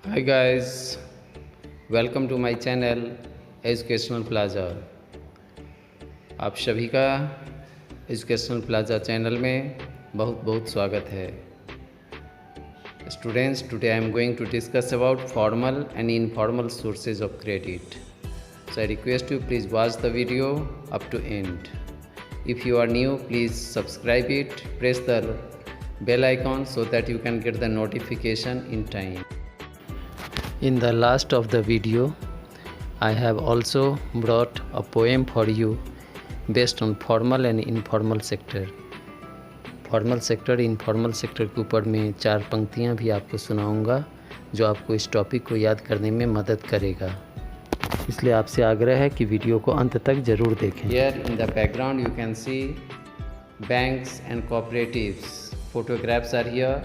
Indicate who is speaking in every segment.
Speaker 1: Hi guys, welcome to my channel educational plaza. आप सभी का एजुकेशनल प्लाजा चैनल में बहुत बहुत स्वागत है। Students, today I am going to discuss about formal and informal sources of credit. So I request you please watch the video up to end. If you are new, please subscribe it, press the bell icon so that you can get the notification in time. In the last of the video, I have also brought a poem for you based on formal and informal sector. Formal sector informal sector के ऊपर मैं 4 पंक्तियाँ भी आपको सुनाऊंगा जो आपको इस टॉपिक को याद करने में मदद करेगा। इसलिए आपसे आग्रह है कि वीडियो को अंत तक ज़रूर देखें। Here in the background you can see banks and cooperatives. Photographs are here.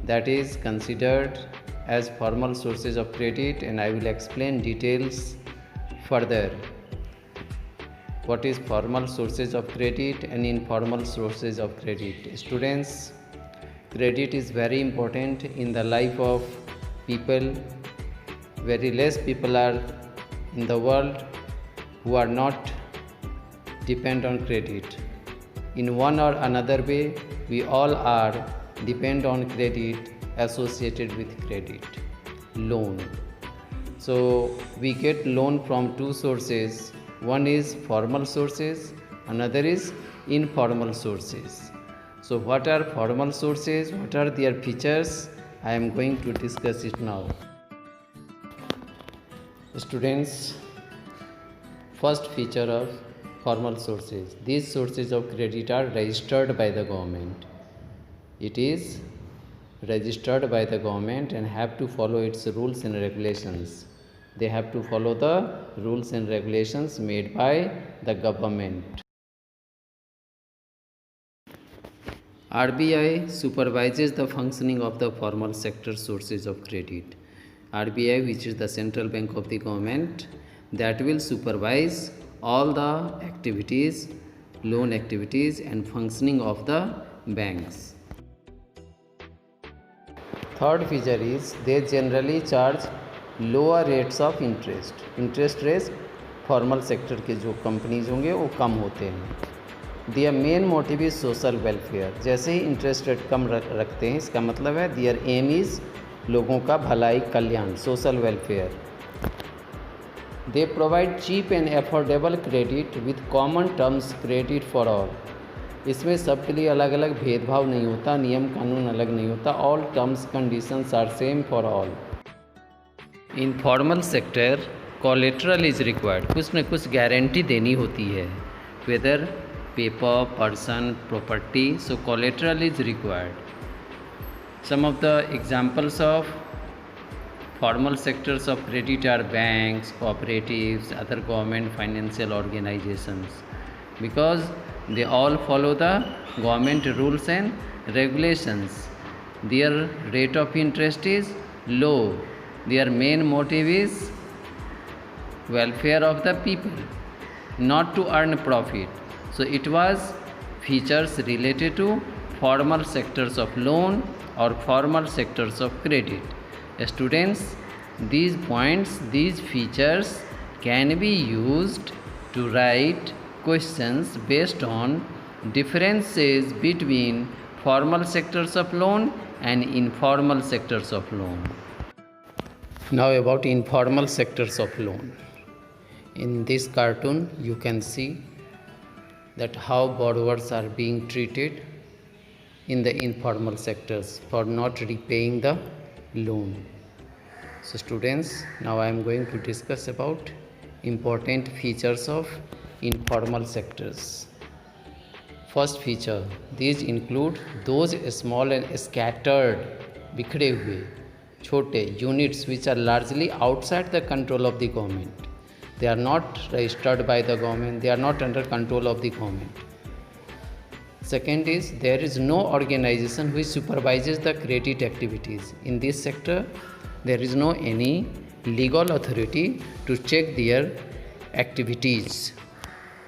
Speaker 1: That is considered as formal sources of credit, and I will explain details further. What is formal sources of credit and informal sources of credit? Students, credit is very important in the life of people. Very less people are in the world who are not depend on credit. In one or another way, we all are depend on credit, associated with credit, loan. So we get loan from two sources. One is formal sources, another is informal sources. So what are formal sources? What are their features? I am going to discuss it now. Students, first feature of formal sources. These sources of credit are registered by the government. It is registered by the government and have to follow its rules and regulations. They have to follow the rules and regulations made by the government. RBI supervises the functioning of the formal sector sources of credit. RBI, which is the central bank of the government, that will supervise all the activities, loan activities and functioning of the banks. Third feature is they generally charge lower rates of interest rates formal sector के जो companies होंगे वो कम होते हैं। Their main motive is social welfare. जैसे ही interest rate कम रखते हैं इसका मतलब है दियर एम इज़ लोगों का भलाई कल्याण, social welfare. They provide cheap and affordable credit with common terms credit for all. इसमें सबके लिए अलग अलग भेदभाव नहीं होता, नियम कानून अलग नहीं होता। All terms conditions are same for all. In formal sector collateral is required. कुछ न कुछ गारंटी देनी होती है, whether paper, person, property. So collateral is required. Some of the examples of formal sectors of credit are banks, cooperatives, other government financial organizations, because they all follow the government rules and regulations. Their rate of interest is low. Their main motive is welfare of the people, not to earn profit. So it was features related to formal sectors of loan or formal sectors of credit. Students, these points, these features can be used to write questions based on differences between formal sectors of loan and informal sectors of loan. Now about informal sectors of loan. In this cartoon you can see that how borrowers are being treated in the informal sectors for not repaying the loan. So students, now I am going to discuss about important features of informal sectors. First feature, these include those small and scattered, बिखरे हुए छोटे units which are largely outside the control of the government. They are not registered by the government, they are not under control of the government. Second is there is no organization which supervises the credit activities. In this sector, there is no any legal authority to check their activities.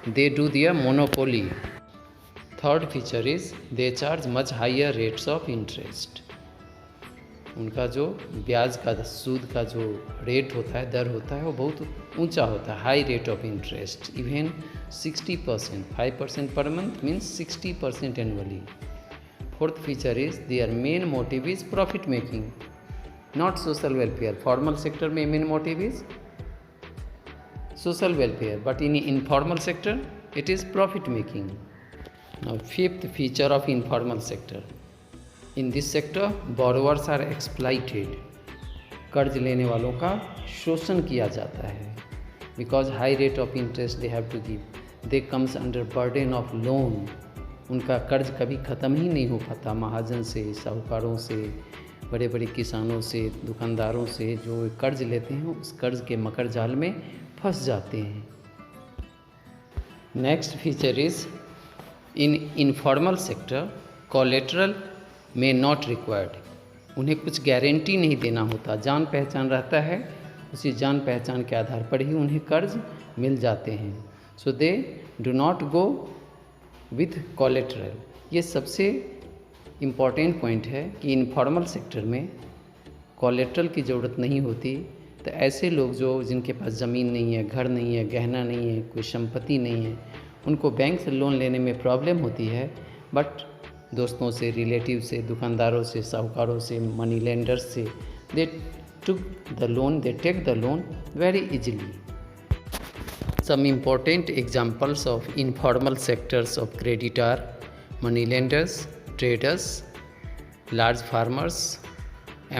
Speaker 1: They do their monopoly. Third feature is they charge much higher rates of interest. उनका जो ब्याज का सूद का जो rate होता है, दर होता है, वो बहुत ऊंचा होता है, high rate of interest, even 60%, 5% per month means 60% annually. Fourth feature is their main motive is profit making, not social welfare. Formal sector में main motive is social welfare, but in informal sector it is profit making. Now fifth feature of informal sector, in this sector borrowers are exploited, कर्ज लेने वालों का शोषण किया जाता है, because high rate of interest they have to give, they comes under burden of loan, उनका कर्ज कभी ख़त्म ही नहीं हो पाता, महाजन से, साहूकारों से, बड़े बड़े किसानों से, दुकानदारों से जो कर्ज लेते हैं उस कर्ज के मकर जाल में फंस जाते हैं। Next feature is in informal sector collateral में नॉट रिक्वायर्ड, उन्हें कुछ गारंटी नहीं देना होता, जान पहचान रहता है, उसी जान पहचान के आधार पर ही उन्हें कर्ज मिल जाते हैं। So they do not go with collateral. ये सबसे इम्पॉर्टेंट पॉइंट है कि इनफॉर्मल सेक्टर में कोलेटरल की ज़रूरत नहीं होती। तो ऐसे लोग जो जिनके पास ज़मीन नहीं है, घर नहीं है, गहना नहीं है, कोई संपत्ति नहीं है, उनको बैंक से लोन लेने में प्रॉब्लम होती है, बट दोस्तों से, रिलेटिव से, दुकानदारों से, साहूकारों से, मनी लेंडर्स से they take the loan very easily. Some important examples of informal sectors of credit are money lenders, traders, large farmers,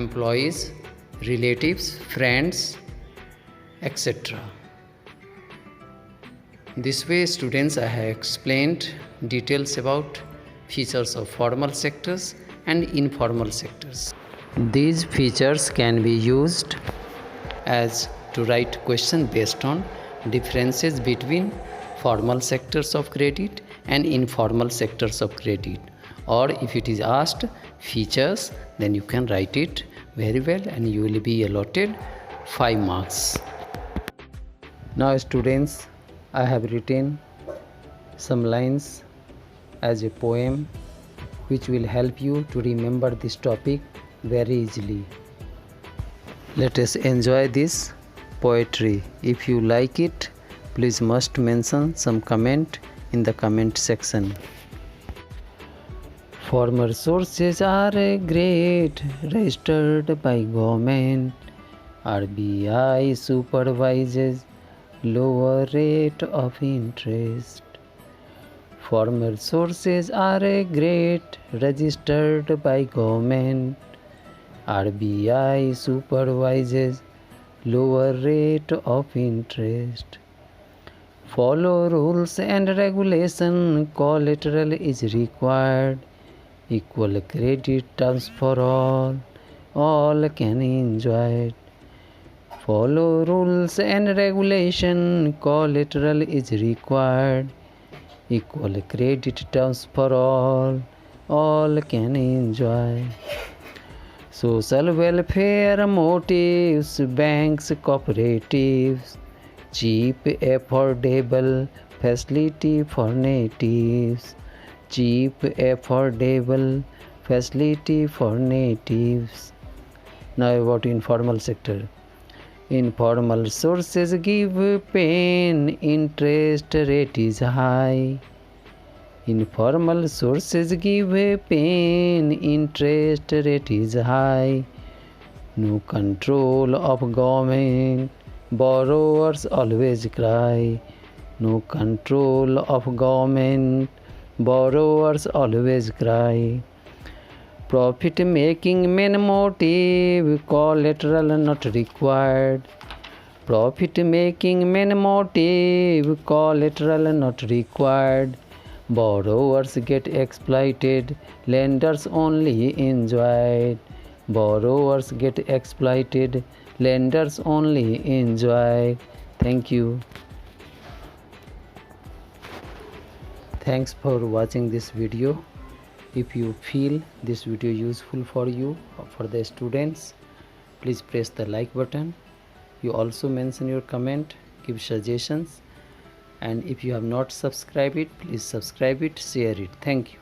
Speaker 1: employees, relatives, friends, etc. This way students, I have explained details about features of formal sectors and informal sectors. These features can be used as to write question based on differences between formal sectors of credit and informal sectors of credit. Or if it is asked features, then you can write it very well and you will be allotted 5 marks. Now students, I have written some lines as a poem which will help you to remember this topic very easily. Let us enjoy this poetry. If you like it, please must mention some comment in the comment section. Former sources are great, registered by government. RBI supervises lower rate of interest. Former sources are great, registered by government. RBI supervises lower rate of interest. Follow rules and regulation, collateral is required. Equal credit terms for all can enjoy it. Follow rules and regulation, collateral is required. Equal credit terms for all can enjoy. Social welfare motives, banks, cooperatives, cheap, affordable facility for natives. Cheap, affordable facility for natives. Now about informal sector. Informal sources give pain, interest rate is high. Informal sources give pain, interest rate is high. No control of government, borrowers always cry. No control of government, borrowers always cry. Profit making main motive, collateral not required. Profit making main motive, collateral not required. Borrowers get exploited, lenders only enjoy. Borrowers get exploited, lenders only enjoy. Thank you. Thanks for watching this video. If you feel this video useful for you or for the students, please press the like button. You also mention your comment, give suggestions, and if you have not subscribed it, please subscribe it, share it. Thank you.